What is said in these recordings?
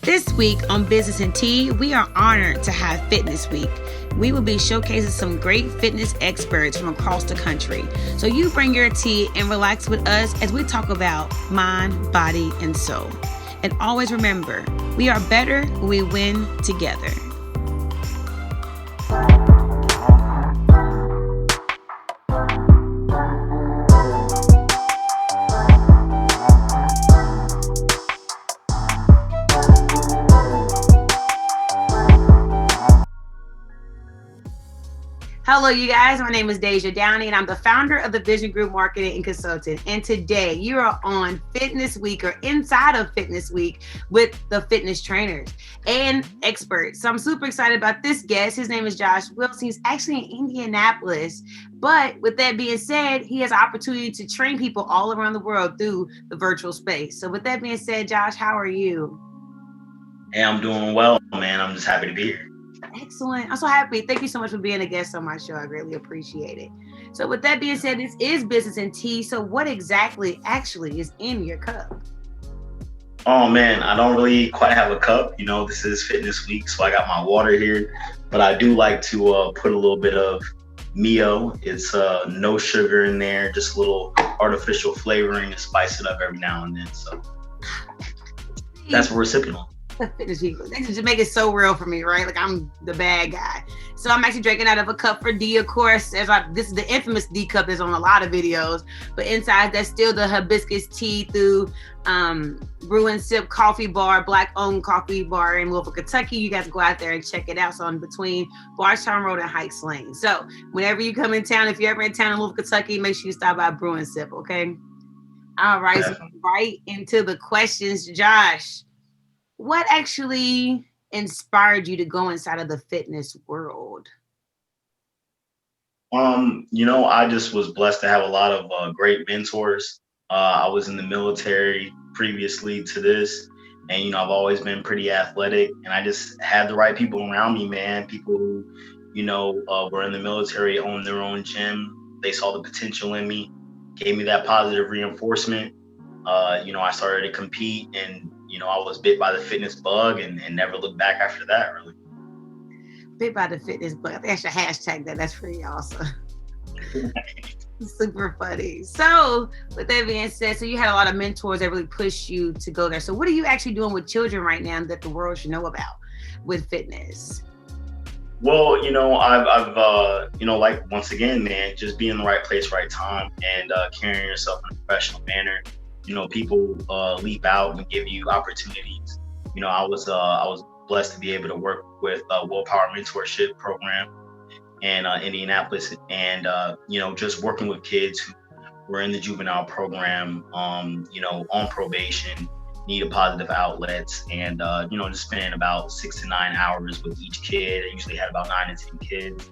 This week on Business and Tea, we are honored to have Fitness Week. We will be showcasing some great fitness experts from across the country. So you bring your tea and relax with us as we talk about mind, body, and soul. And always remember, we are better when we win together. Hello, you guys. My name is Deja Downey, and I'm the founder of the Vision Group Marketing and Consultant. And today you are on Fitness Week or inside of Fitness Week with the fitness trainers and experts. So I'm super excited about this guest. His name is Josh Wilson. He's actually in Indianapolis. But with that being said, he has an opportunity to train people all around the world through the virtual space. So with that being said, Josh, how are you? Hey, I'm doing well, man. I'm just happy to be here. Excellent. I'm so happy. Thank you so much for being a guest on my show. I greatly appreciate it. So with that being said, this is Business and Tea. So what exactly actually is in your cup? Oh, man, I don't really quite have a cup. You know, this is Fitness Week, so I got my water here. But I do like to put a little bit of Mio. It's no sugar in there, just a little artificial flavoring to spice it up every now and then. So that's what we're sipping on. Fitness people. They just make it so real for me, right? Like I'm the bad guy. So I'm actually drinking out of a cup for D, of course. This is the infamous D cup that's on a lot of videos, but inside that's still the hibiscus tea through Brew Sip Coffee Bar, Black-owned coffee bar in Louisville, Kentucky. You guys go out there and check it out. So in between Bardstown Road and Heights Lane. So whenever you come in town, if you're ever in town in Louisville, Kentucky, make sure you stop by Brew Sip, okay? All right, so right into the questions, Josh. What actually inspired you to go inside of the fitness world? I just was blessed to have a lot of great mentors. I was in the military previously to this, and I've always been pretty athletic, and I just had the right people around me, man. People who, were in the military, owned their own gym. They saw the potential in me, gave me that positive reinforcement. I started to compete, and I was bit by the fitness bug and never looked back after that, really. Bit by the fitness bug. I think I should hashtag that. That's pretty awesome. Super funny. So with that being said, so you had a lot of mentors that really pushed you to go there. So what are you actually doing with children right now that the world should know about with fitness? Well, I've like once again, man, just be in the right place, right time, and carrying yourself in a professional manner. People leap out and give you opportunities. I was blessed to be able to work with Willpower Mentorship Program in Indianapolis, and just working with kids who were in the juvenile program, on probation, needed positive outlets, and just spending about 6 to 9 hours with each kid. I usually had about 9 to 10 kids,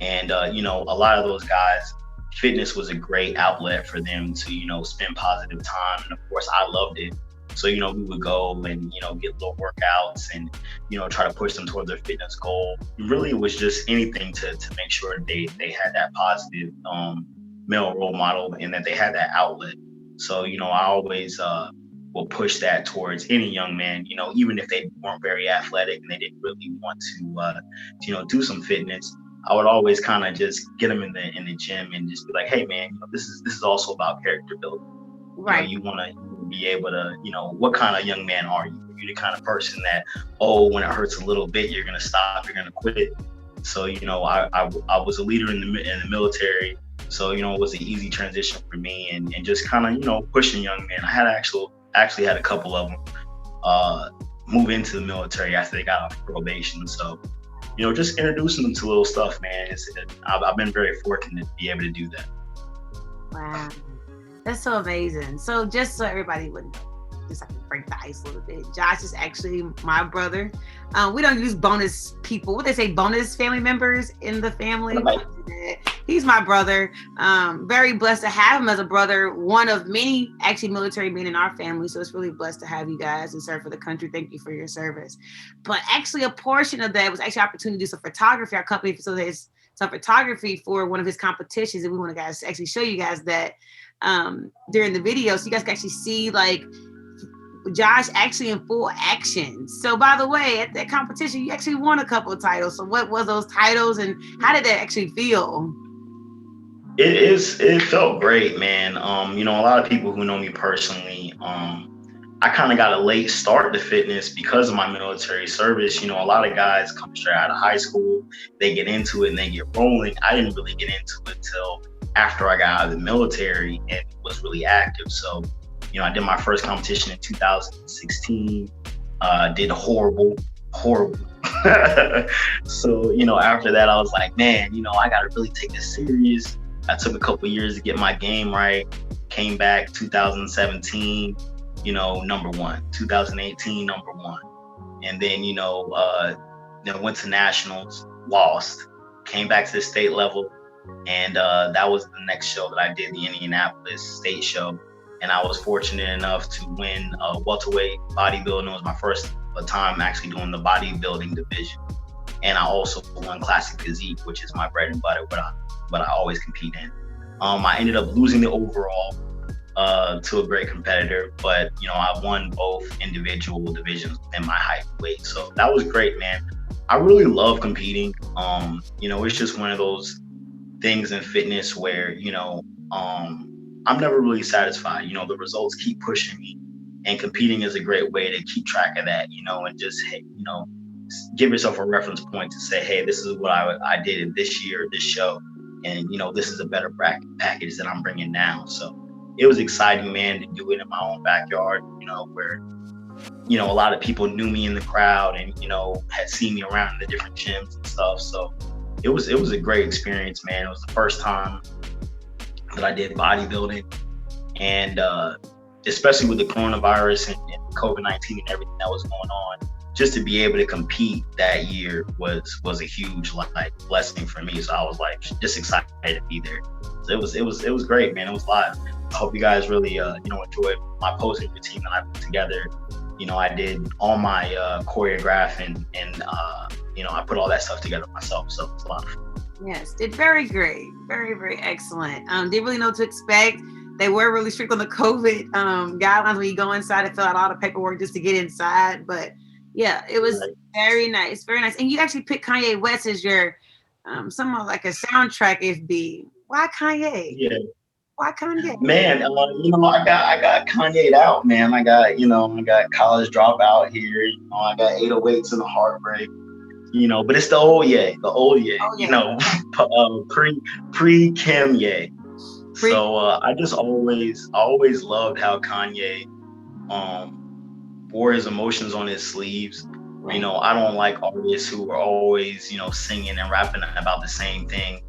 and a lot of those guys, fitness was a great outlet for them to, spend positive time. And of course, I loved it. So, we would go and, get little workouts and, try to push them toward their fitness goal. Really, it was just anything to make sure they had that positive male role model and that they had that outlet. So, I always will push that towards any young man, even if they weren't very athletic and they didn't really want to, do some fitness. I would always kind of just get them in the gym and just be like, hey man, this is also about character building. Right. You want to be able to, what kind of young man are you? Are you the kind of person that, when it hurts a little bit, you're gonna stop, you're gonna quit? So I was a leader in the military, so it was an easy transition for me, and just kind of pushing young men. I had actually had a couple of them move into the military after they got off probation, so. Just introducing them to little stuff, man. I've been very fortunate to be able to do that. Wow. That's so amazing. So just so everybody would know, just I can break the ice a little bit. Josh is actually my brother. We don't use bonus people. What they say, bonus family members in the family. Right. He's my brother. Very blessed to have him as a brother. One of many actually military men in our family. So it's really blessed to have you guys and serve for the country. Thank you for your service. But actually a portion of that was actually opportunity to do some photography. Our company facilitates some photography for one of his competitions. And we want to actually show you guys that during the video. So you guys can actually see like Josh actually in full action. So by the way, at that competition, you actually won a couple of titles. So what was those titles and how did that actually feel? It felt great, man. A lot of people who know me personally, I kind of got a late start to fitness because of my military service. A lot of guys come straight out of high school, they get into it and they get rolling. I didn't really get into it till after I got out of the military and was really active. So, I did my first competition in 2016, did horrible. So, after that, I was like, man, I got to really take this serious. I took a couple years to get my game right, came back 2017, number one, 2018, number one. And then, then went to nationals, lost, came back to the state level. And that was the next show that I did, the Indianapolis state show. And I was fortunate enough to win welterweight bodybuilding. It was my first time actually doing the bodybuilding division. And I also won classic physique, which is my bread and butter, but I always compete in. I ended up losing the overall to a great competitor, but I won both individual divisions in my height and weight. So that was great, man. I really love competing. It's just one of those things in fitness where, I'm never really satisfied. The results keep pushing me, and competing is a great way to keep track of that, and just, give yourself a reference point to say, hey, this is what I did in this year, this show. And, this is a better package that I'm bringing now. So it was exciting, man, to do it in my own backyard, where, a lot of people knew me in the crowd and, had seen me around in the different gyms and stuff. So it was a great experience, man. It was the first time that I did bodybuilding, and especially with the coronavirus and COVID-19 and everything that was going on, just to be able to compete that year was a huge blessing for me. So I was just excited to be there. So it was great, man. It was live. I hope you guys really enjoyed my posing routine that I put together. I did all my choreographing and I put all that stuff together myself. So it's a lot of fun. Yes, did very great. Very, very excellent. Didn't really know what to expect. They were really strict on the COVID guidelines when you go inside and fill out all the paperwork just to get inside. But yeah, it was very nice, very nice. And you actually picked Kanye West as your somewhat like a soundtrack FB. Why Kanye? Yeah. Why Kanye? Man, I got Kanye'd out, man. I got College Dropout here. I got 808s and a Heartbreak. But it's the old Ye, pre Kim Ye. So I just always loved how Kanye wore his emotions on his sleeves. Right. I don't like artists who are always, singing and rapping about the same thing.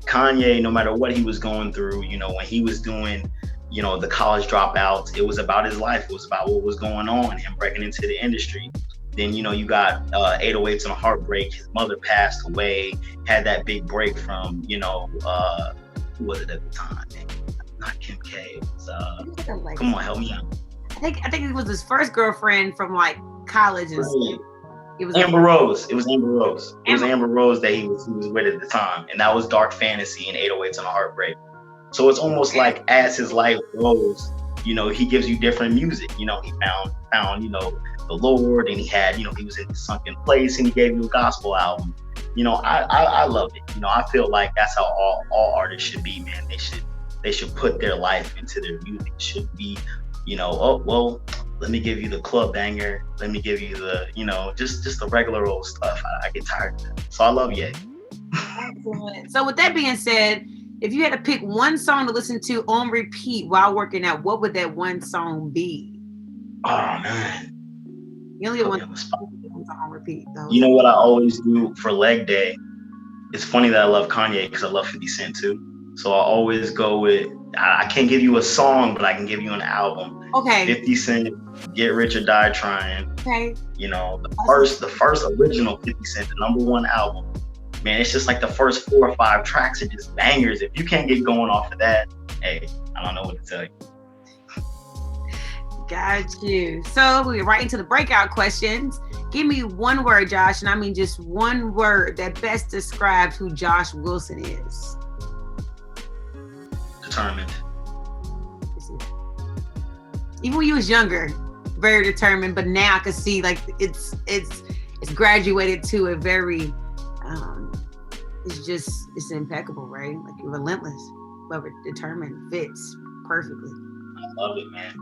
Kanye, no matter what he was going through, when he was doing, the College Dropouts, it was about his life. It was about what was going on, him breaking into the industry. Then, you got 808s and a Heartbreak. His mother passed away, had that big break from, who was it at the time? Not Kim K. It was, come on, help me out. I think it was his first girlfriend from college and stuff. It was Amber Rose. It was Amber Rose. It was Amber Rose that he was with at the time, and that was Dark Fantasy and 808s and a Heartbreak. So it's almost like as his life goes, he gives you different music. He found the Lord, and he had he was in the sunken place, and he gave you a gospel album. I love it. I feel like that's how all artists should be, man. They should put their life into their music. It should be, let me give you the club banger. Let me give you the, just the regular old stuff. I get tired of that. So I love Ye. Excellent. So with that being said, if you had to pick one song to listen to on repeat while working out, what would that one song be? Oh, man. You only get one song on repeat, though. You know what I always do for leg day? It's funny that I love Kanye because I love 50 Cent too. So I always go with, I can't give you a song, but I can give you an album. Okay. 50 Cent, Get Rich or Die Trying. Okay. The first original 50 Cent, the number one album. Man, it's just like the first 4 or 5 tracks are just bangers. If you can't get going off of that, hey, I don't know what to tell you. Got you. So we're right into the breakout questions. Give me one word, Josh, and I mean just one word that best describes who Josh Wilson is. Determined. Even when you was younger, very determined, but now I can see like it's graduated to a very it's impeccable, right? Like you're relentless, but determined, fits perfectly. I love it, man.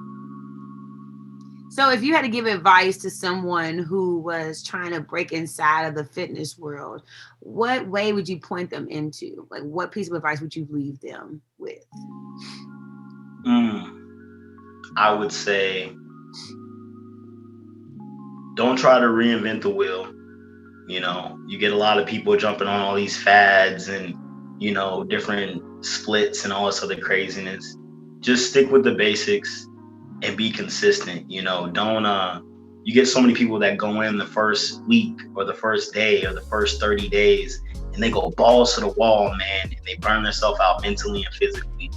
So if you had to give advice to someone who was trying to break inside of the fitness world, what way would you point them into? Like what piece of advice would you leave them with? I would say, don't try to reinvent the wheel. You know, you get a lot of people jumping on all these fads and, you know, different splits and all this other craziness. Just stick with the basics and be consistent. You know, don't you get so many people that go in the first week or the first day or the first 30 days and they go balls to the wall, man, and they burn themselves out mentally and physically,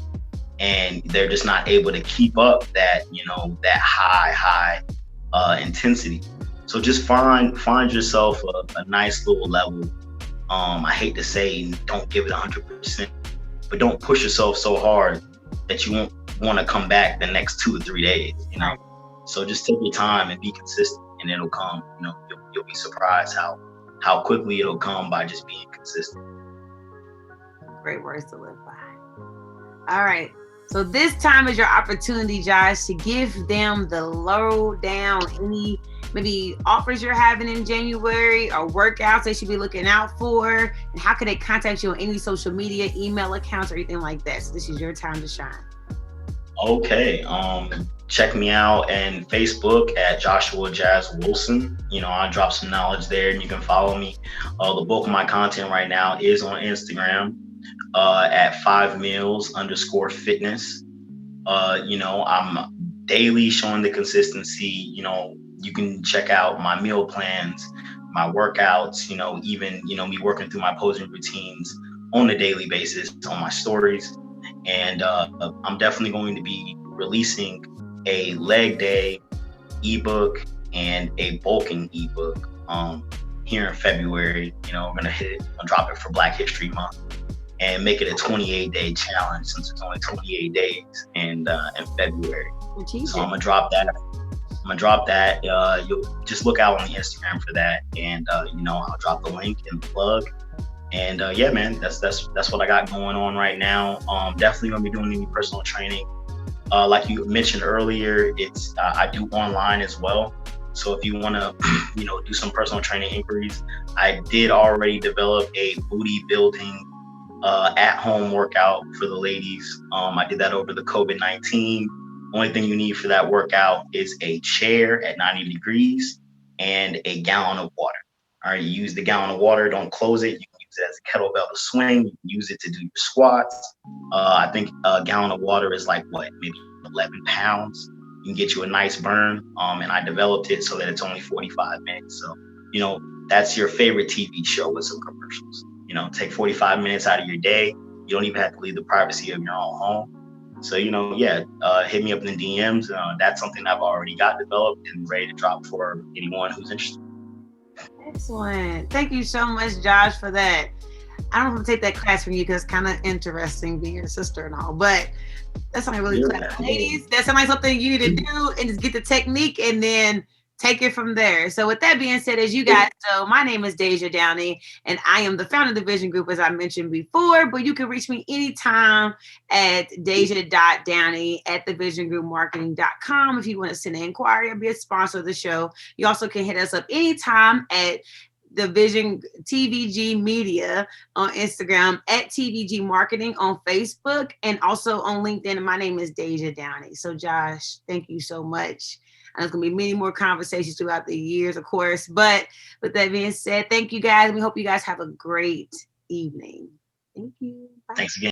and they're just not able to keep up that, you know, that high intensity. So just find yourself a nice little level. I hate to say don't give it 100%, but don't push yourself so hard that you won't want to come back the next 2 or 3 days, you know? So just take your time and be consistent, and it'll come. You know, you'll be surprised how quickly it'll come by just being consistent. Great words to live by. All right. So this time is your opportunity, Josh, to give them the lowdown, any maybe offers you're having in January or workouts they should be looking out for, and how can they contact you on any social media, email accounts, or anything like that. So this is your time to shine. Okay. Check me out on Facebook at Joshua Jazz Wilson. You know, I drop some knowledge there, and you can follow me. The bulk of my content right now is on Instagram at 5meals_fitness. You know, I'm daily showing the consistency. You know, you can check out my meal plans, my workouts, you know, even, you know, me working through my posing routines on a daily basis on my stories. And I'm definitely going to be releasing a leg day ebook and a bulking ebook here in February. You know, we're gonna drop it for Black History Month and make it a 28-day challenge, since it's only 28 days in February. So I'm gonna drop that. You'll just look out on the Instagram for that, and you know, I'll drop the link and the plug. And yeah, man, that's what I got going on right now. Definitely gonna be doing any personal training. Like you mentioned earlier, it's I do online as well. So if you want to, you know, do some personal training inquiries, I did already develop a booty building at-home workout for the ladies. I did that over the COVID-19. Only thing you need for that workout is a chair at 90 degrees and a gallon of water. All right, you use the gallon of water, don't close it. You can use it as a kettlebell to swing. You can use it to do your squats. I think a gallon of water is like maybe 11 pounds. You can get you a nice burn. And I developed it so that it's only 45 minutes. So, you know, that's your favorite TV show with some commercials. You know, take 45 minutes out of your day. You don't even have to leave the privacy of your own home. So, you know, yeah, hit me up in the DMs. That's something I've already got developed and ready to drop for anyone who's interested. Excellent. Thank you so much, Josh, for that. I don't want to take that class from you because it's kind of interesting being your sister and all, but that's something really clever. Ladies, that's something something you need to do and just get the technique and then take it from there. So with that being said, as you guys know, my name is Deja Downey, and I am the founder of the Vision Group, as I mentioned before, but you can reach me anytime at deja.downey@thevisiongroupmarketing.com if you want to send an inquiry or be a sponsor of the show. You also can hit us up anytime at the Vision TVG Media on Instagram, at TVG Marketing on Facebook, and also on LinkedIn. And my name is Deja Downey. So Josh, thank you so much. And there's going to be many more conversations throughout the years, of course. But with that being said, thank you guys. We hope you guys have a great evening. Thank you. Bye. Thanks again.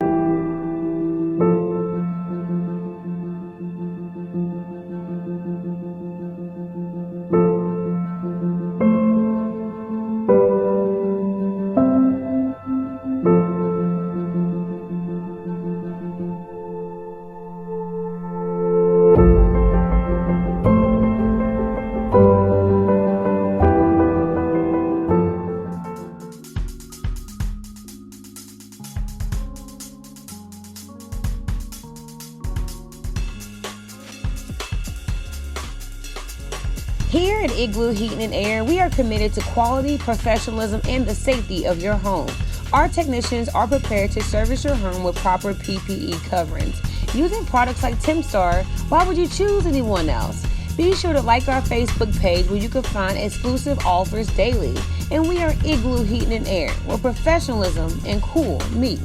Here at Igloo Heating and Air, we are committed to quality, professionalism, and the safety of your home. Our technicians are prepared to service your home with proper PPE coverings. Using products like TempStar, why would you choose anyone else? Be sure to like our Facebook page where you can find exclusive offers daily. And we are Igloo Heating and Air, where professionalism and cool meet.